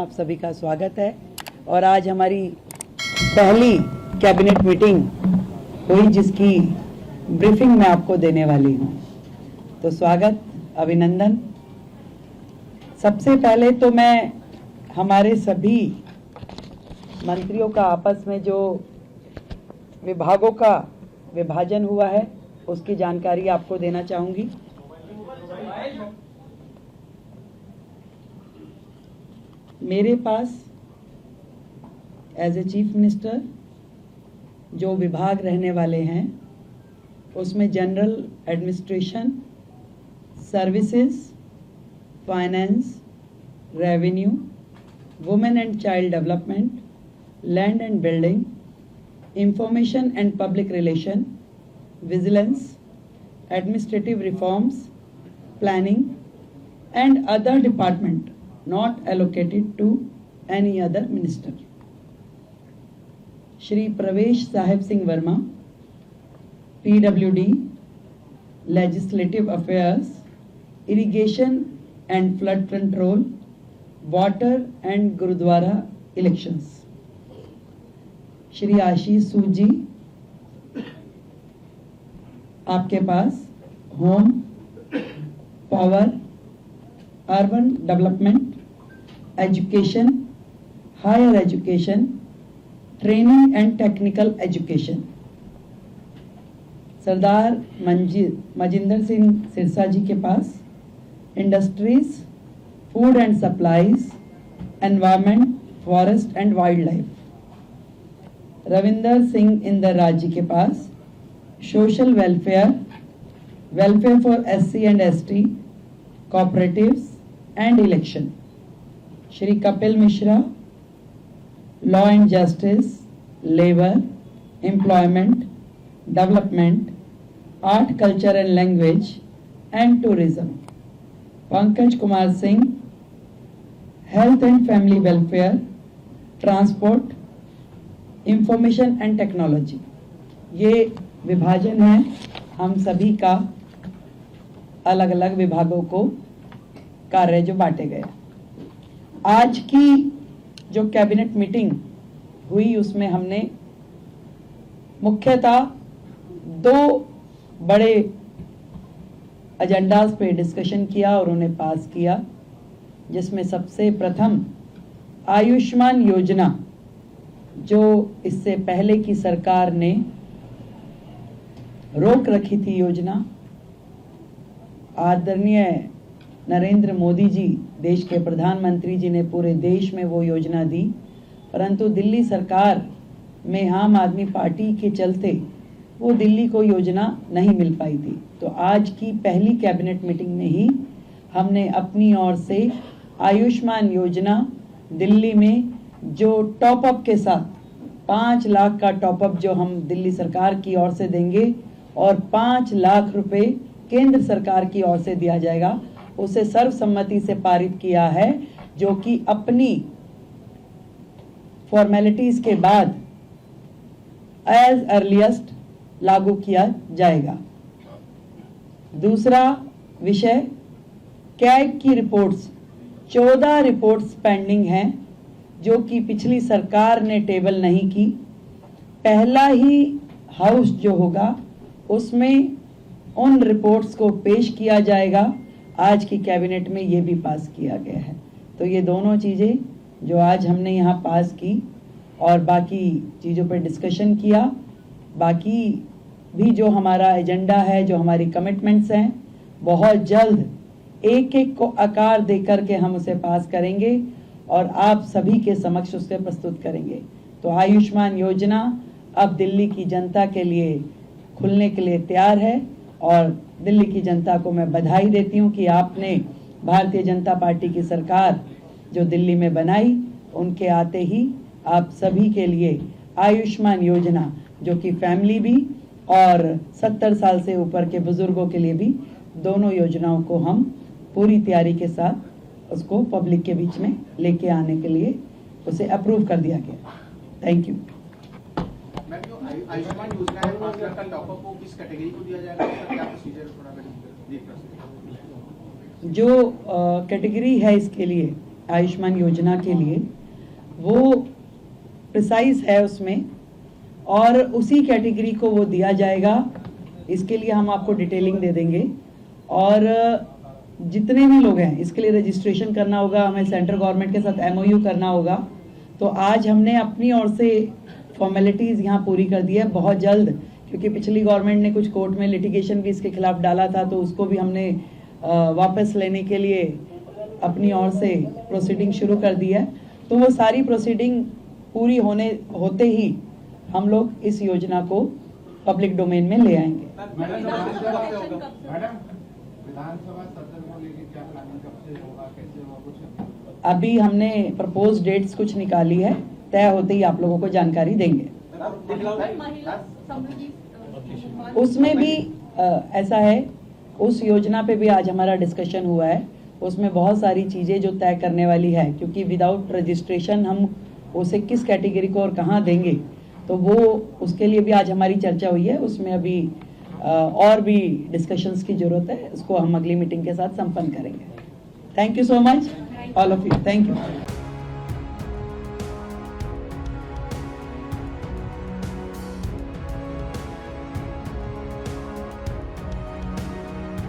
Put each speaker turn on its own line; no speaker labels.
आप सभी का स्वागत है। और आज हमारी पहली कैबिनेट मीटिंग हुई जिसकी ब्रीफिंग मैं आपको देने वाली हूँ। तो स्वागत, अभिनंदन। सबसे पहले तो मैं हमारे सभी मंत्रियों का आपस में जो विभागों का विभाजन हुआ है उसकी जानकारी आपको देना चाहूँगी। मेरे पास एज ए चीफ मिनिस्टर जो विभाग रहने वाले हैं उसमें general administration, services, finance, revenue, women and child development, land and building, information and public relation, vigilance, administrative reforms, planning and other department not allocated to any other minister. Shri Pravesh Sahib Singh Verma, PWD, Legislative Affairs, Irrigation and Flood Control, Water and Gurudwara Elections. Shri Ashish Sood जी, आपके पास home, power, urban development, education, higher education, training and technical education. Sardar Manjinder Singh Sirsa ji के पास industries, food and supplies, environment, forest and wildlife. Ravinder Singh Indraj ji के पास social welfare, welfare for SC and ST, cooperatives and election. Shri Kapil Mishra, law and justice, labour, employment, development, art, culture and language and tourism. Pankaj Kumar Singh, health and family welfare, transport, information and technology. ये विभाजन है हम सभी का, अलग अलग विभागों को कार्य जो बांटे गए। आज की जो कैबिनेट मीटिंग हुई उसमें हमने मुख्यतः दो बड़े एजेंडास पे डिस्कशन किया और उन्हें पास किया, जिसमें सबसे प्रथम आयुष्मान योजना, जो इससे पहले की सरकार ने रोक रखी थी योजना। आदरणीय नरेंद्र मोदी जी, देश के प्रधानमंत्री जी ने पूरे देश में वो योजना दी, परंतु दिल्ली सरकार में आम आदमी पार्टी के चलते वो दिल्ली को योजना नहीं मिल पाई थी। तो आज की पहली कैबिनेट मीटिंग में ही हमने अपनी ओर से आयुष्मान योजना दिल्ली में जो टॉपअप के साथ 5 लाख का टॉपअप जो हम दिल्ली सरकार की ओर से देंगे और 5 लाख रुपए केंद्र सरकार की ओर से दिया जाएगा, उसे सर्वसम्मति से पारित किया है, जो कि अपनी फॉर्मेलिटीज के बाद एज अर्लीस्ट लागू किया जाएगा। दूसरा विषय, कैग की रिपोर्ट्स, 14 रिपोर्ट्स पेंडिंग हैं जो कि पिछली सरकार ने टेबल नहीं की। पहला ही हाउस जो होगा उसमें उन रिपोर्ट्स को पेश किया जाएगा। आज की कैबिनेट में ये भी पास किया गया है। तो ये दोनों चीज़ें जो आज हमने यहाँ पास की और बाकी चीज़ों पर डिस्कशन किया, बाकी भी जो हमारा एजेंडा है, जो हमारी कमिटमेंट्स हैं, बहुत जल्द एक एक को आकार दे करके हम उसे पास करेंगे और आप सभी के समक्ष उसे प्रस्तुत करेंगे। तो आयुष्मान योजना अब दिल्ली की जनता के लिए खुलने के लिए तैयार है और दिल्ली की जनता को मैं बधाई देती हूँ कि आपने भारतीय जनता पार्टी की सरकार जो दिल्ली में बनाई, उनके आते ही आप सभी के लिए आयुष्मान योजना, जो कि फैमिली भी और 70 साल से ऊपर के बुजुर्गों के लिए भी, दोनों योजनाओं को हम पूरी तैयारी के साथ उसको पब्लिक के बीच में लेके आने के लिए उसे अप्रूव कर दिया गया। Thank you.
आयुष्मान योजना है, 5 लाख का टॉपअप को किस कैटेगरी को दिया जाएगा, उसका क्या प्रोसीजर थोड़ा
जो कैटेगरी है इसके लिए आयुष्मान योजना के लिए, वो प्रिसाइज है उसमें, और उसी कैटेगरी को वो दिया जाएगा। इसके लिए हम आपको डिटेलिंग दे देंगे, और जितने भी लोग हैं इसके लिए रजिस्ट्रेशन करना होगा, हमें सेंट्रल गवर्नमेंट के साथ MOU करना होगा। तो आज हमने अपनी ओर से फॉर्मेलिटीज़ यहाँ पूरी कर दी है। बहुत जल्द, क्योंकि पिछली गवर्नमेंट ने कुछ कोर्ट में लिटिगेशन भी इसके खिलाफ डाला था, तो उसको भी हमने वापस लेने के लिए अपनी ओर से प्रोसीडिंग शुरू कर दी है। तो वो सारी प्रोसीडिंग पूरी होते ही हम लोग इस योजना को पब्लिक डोमेन में ले आएंगे।
मैडम, विधानसभा सत्र को लेकर क्या प्लानिंग, कब से होगा, कैसे होगा, कुछ?
अभी हमने प्रपोज डेट्स कुछ निकाली है, तय होते ही आप लोगों को जानकारी देंगे। उसमें भी ऐसा है, उस योजना पे भी आज हमारा डिस्कशन हुआ है। उसमें बहुत सारी चीज़ें जो तय करने वाली है, क्योंकि विदाउट रजिस्ट्रेशन हम उसे किस कैटेगरी को और कहाँ देंगे, तो वो उसके लिए भी आज हमारी चर्चा हुई है। उसमें अभी और भी डिस्कशंस की जरूरत है, उसको हम अगली मीटिंग के साथ संपन्न करेंगे। Thank you so much all of you, thank you.